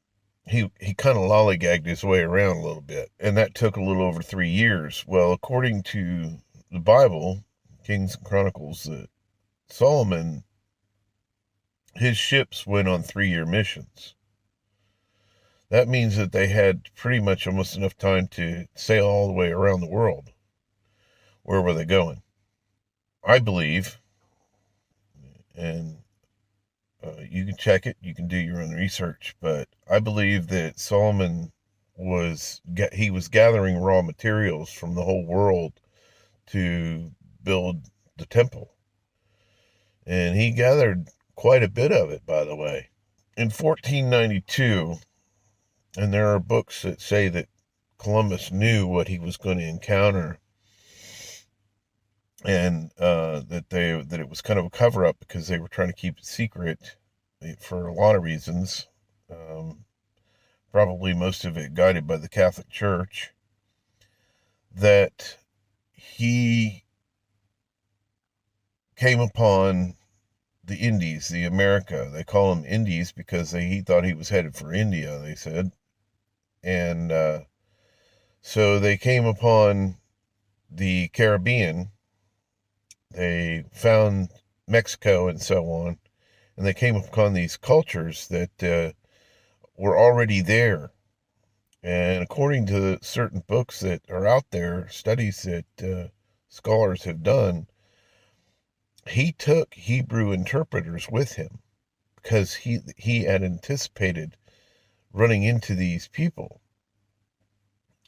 he kind of lollygagged his way around a little bit, and that took a little over 3 years. Well, according to the Bible, Kings and Chronicles, Solomon, his ships went on 3-year missions. That means that they had pretty much almost enough time to sail all the way around the world. Where were they going? I believe, and you can check it, you can do your own research, but I believe that Solomon was gathering raw materials from the whole world to build the temple. And he gathered quite a bit of it, by the way. In 1492, and there are books that say that Columbus knew what he was going to encounter, and that it was kind of a cover-up because they were trying to keep it secret for a lot of reasons. Probably most of it guided by the Catholic Church. That he came upon the Indies, the America. They call them Indies because he thought he was headed for India, they said. And so they came upon the Caribbean. They found Mexico and so on. And they came upon these cultures that were already there. And according to certain books that are out there, studies that scholars have done, he took Hebrew interpreters with him because he had anticipated running into these people.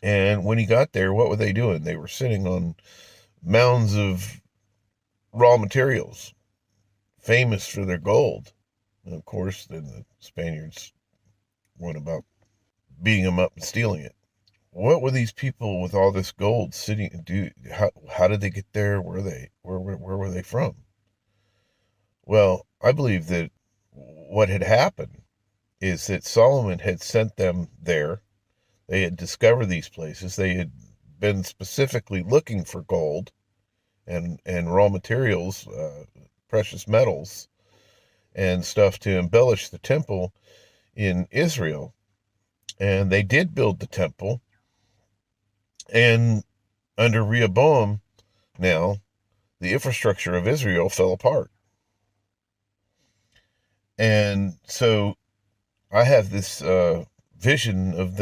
And when he got there, what were they doing? They were sitting on mounds of raw materials, famous for their gold. And of course, then the Spaniards went about beating them up and stealing it. What were these people with all this gold sitting do? How did they get there? Where were they from? Well, I believe that what had happened is that Solomon had sent them there. They had discovered these places. They had been specifically looking for gold and raw materials, precious metals, and stuff to embellish the temple in Israel. And they did build the temple. And under Rehoboam, now, the infrastructure of Israel fell apart. And so I have this vision of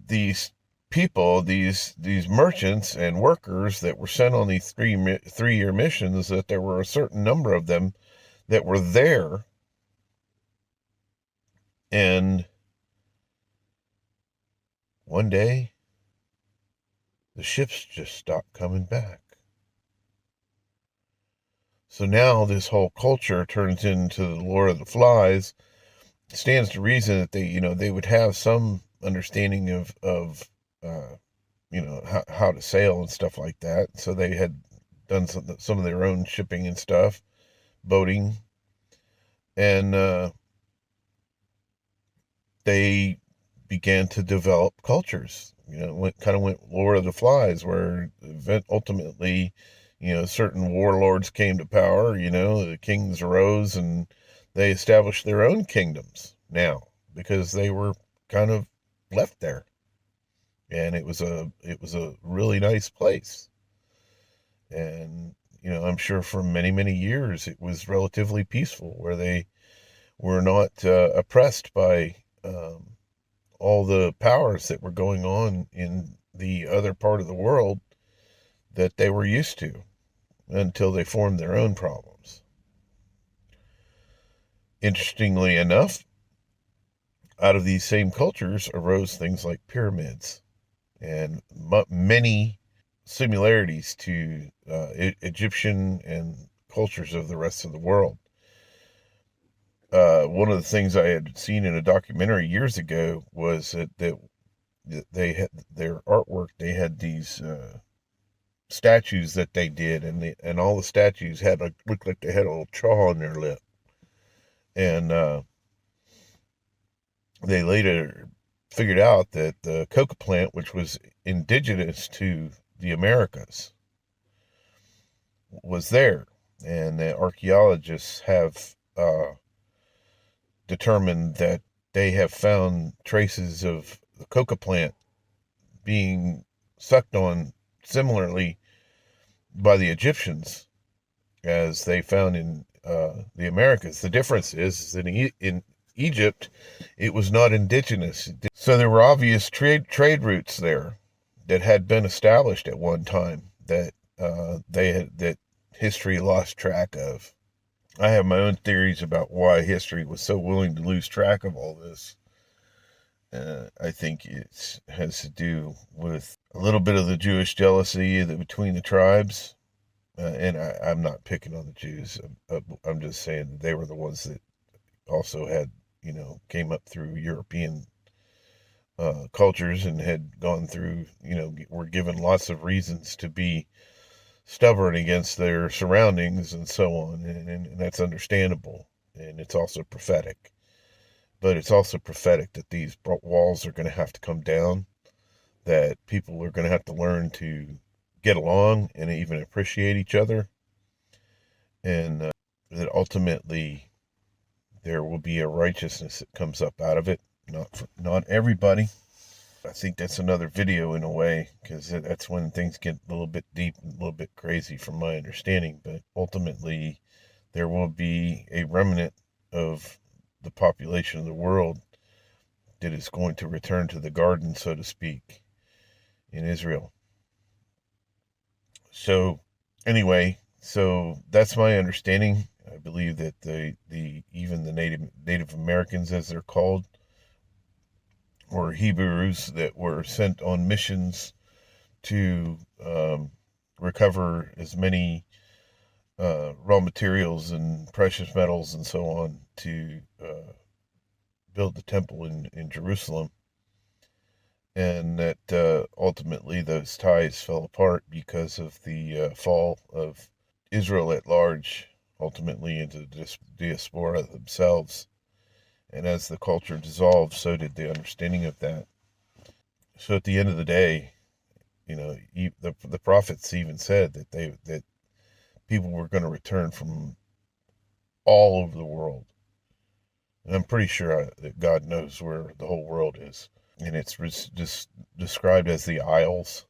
these people, these merchants and workers that were sent on these 3-year missions, that there were a certain number of them that were there. And one day, the ships just stopped coming back. So now this whole culture turns into the Lord of the Flies. It stands to reason that they would have some understanding of how to sail and stuff like that. So they had done some of their own shipping and stuff, boating, and they began to develop cultures. Went Lord of the Flies, where ultimately, certain warlords came to power. The kings arose and they established their own kingdoms now because they were kind of left there, and it was a really nice place. And I'm sure for many years it was relatively peaceful, where they were not oppressed by all the powers that were going on in the other part of the world that they were used to, until they formed their own problems. Interestingly enough, out of these same cultures arose things like pyramids and many similarities to Egyptian and cultures of the rest of the world. One of the things I had seen in a documentary years ago was that they had their artwork. They had these statues that they did, and all the statues looked like they had a little chaw on their lip. And they later figured out that the coca plant, which was indigenous to the Americas, was there. And the archaeologists have determined that they have found traces of the coca plant being sucked on similarly by the Egyptians as they found in the Americas. The difference is that in Egypt, it was not indigenous. So there were obvious trade routes there that had been established at one time that that history lost track of. I have my own theories about why history was so willing to lose track of all this. I think it has to do with a little bit of the Jewish jealousy between the tribes. And I'm not picking on the Jews. I'm just saying that they were the ones that also had, came up through European cultures and had gone through, were given lots of reasons to be stubborn against their surroundings and so on. And that's understandable. And it's also prophetic. But it's also prophetic that these walls are going to have to come down, that people are going to have to learn to get along and even appreciate each other, and that ultimately there will be a righteousness that comes up out of it. Not everybody. I think that's another video in a way, because that's when things get a little bit deep and a little bit crazy from my understanding. But ultimately, there will be a remnant of the population of the world that is going to return to the garden, so to speak, in Israel. So anyway, so that's my understanding. I believe that even the Native Americans, as they're called, or Hebrews that were sent on missions to recover as many raw materials and precious metals and so on to build the temple in Jerusalem. And that ultimately those ties fell apart because of the fall of Israel at large, ultimately into the diaspora themselves. And as the culture dissolved, so did the understanding of that. So at the end of the day, the prophets even said that people were going to return from all over the world. And I'm pretty sure that God knows where the whole world is. And it's just described as the Isles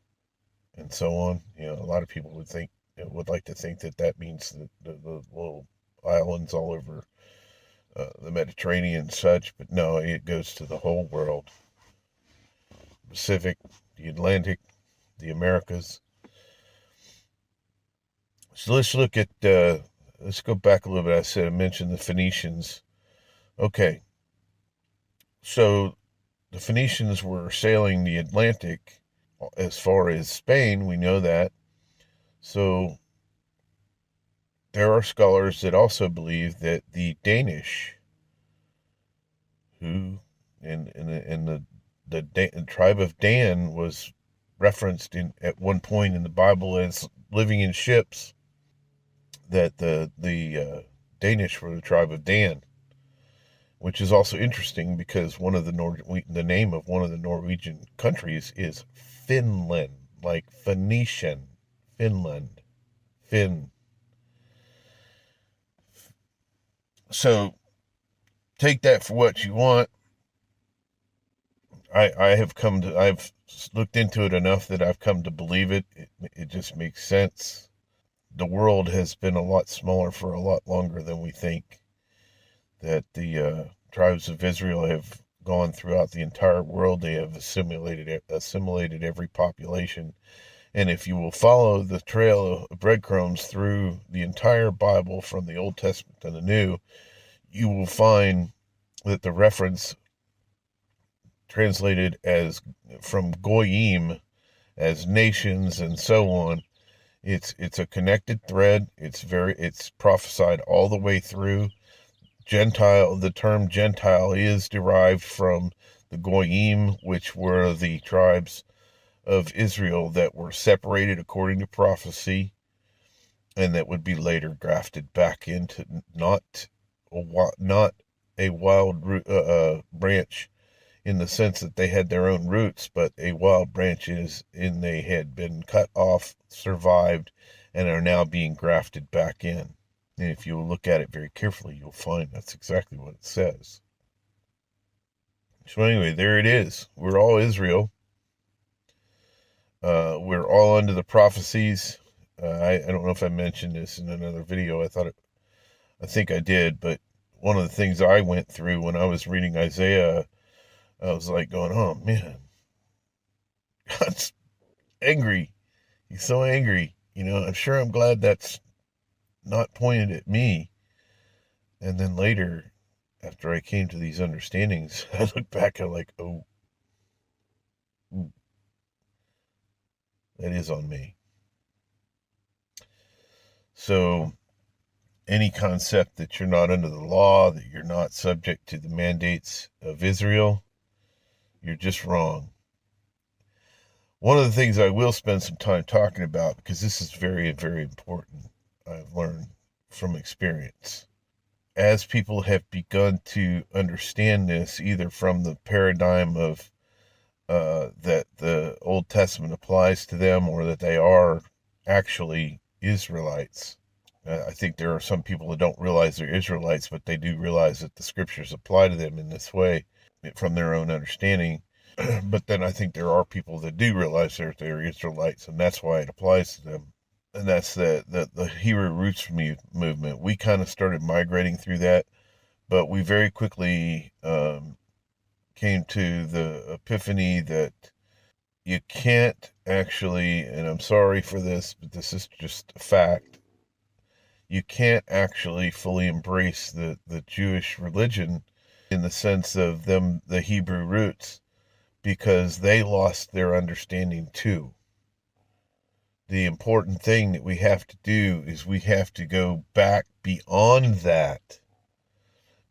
and so on. A lot of people would like to think that means the little islands all over the Mediterranean and such, but no, it goes to the whole world. Pacific, the Atlantic, the Americas. So let's look at, let's go back a little bit. I mentioned the Phoenicians. Okay, so the Phoenicians were sailing the Atlantic as far as Spain, we know that. So there are scholars that also believe that the Danish, who in the tribe of Dan was referenced at one point in the Bible as living in ships, that the Danish were the tribe of Dan, which is also interesting because the name of one of the Norwegian countries is Finland, like Phoenician, Finland, Finn. So take that for what you want. I've looked into it enough that I've come to believe it. It just makes sense. The world has been a lot smaller for a lot longer than we think. That the tribes of Israel have gone throughout the entire world. They have assimilated every population. And if you will follow the trail of breadcrumbs through the entire Bible from the Old Testament to the New, you will find that the reference translated as from goyim as nations and so on, it's a connected thread. It's prophesied all the way through. The term Gentile is derived from the goyim, which were the tribes of Israel that were separated according to prophecy, and that would be later grafted back into not a wild branch in the sense that they had their own roots, but a wild branch they had been cut off, survived, and are now being grafted back in. And if you look at it very carefully, you'll find that's exactly what it says. So anyway, there it is. We're all Israel. We're all under the prophecies. I don't know if I mentioned this in another video. I think I did, but one of the things I went through when I was reading Isaiah, I was like going, oh man, God's angry. He's so angry. I'm sure I'm glad that's not pointed at me. And then later, after I came to these understandings, I look back and I'm like, oh, that is on me. So any concept that you're not under the law, that you're not subject to the mandates of Israel, you're just wrong. One of the things I will spend some time talking about, because this is very, very important, I've learned from experience. As people have begun to understand this, either from the paradigm of that the Old Testament applies to them, or that they are actually Israelites. I think there are some people that don't realize they're Israelites, but they do realize that the scriptures apply to them in this way from their own understanding. But then I think there are people that do realize they're Israelites, and that's why it applies to them. And that's the Hebrew roots movement. We kind of started migrating through that, but we very quickly came to the epiphany that you can't actually, and I'm sorry for this, but this is just a fact, you can't actually fully embrace the Jewish religion in the sense of them, the Hebrew roots, because they lost their understanding too. The important thing that we have to do is we have to go back beyond that,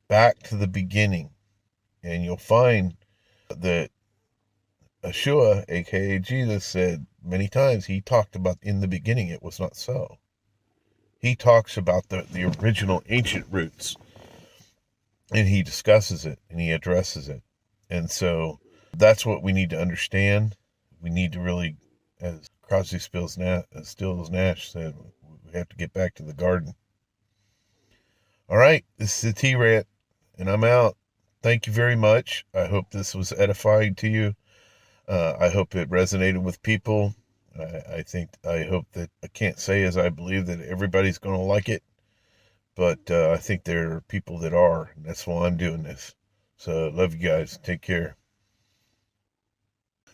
back to the beginning. And you'll find that Yeshua, aka Jesus, said many times, he talked about in the beginning it was not so. He talks about the original ancient roots, and he discusses it and he addresses it. And so that's what we need to understand. We need to really, as Crosby, Stills, Nash said, we have to get back to the garden. All right, this is the TeeRant, and I'm out. Thank you very much. I hope this was edifying to you. I hope it resonated with people. I hope that, I can't say as I believe that everybody's going to like it, but I think there are people that are, and that's why I'm doing this. So love you guys. Take care.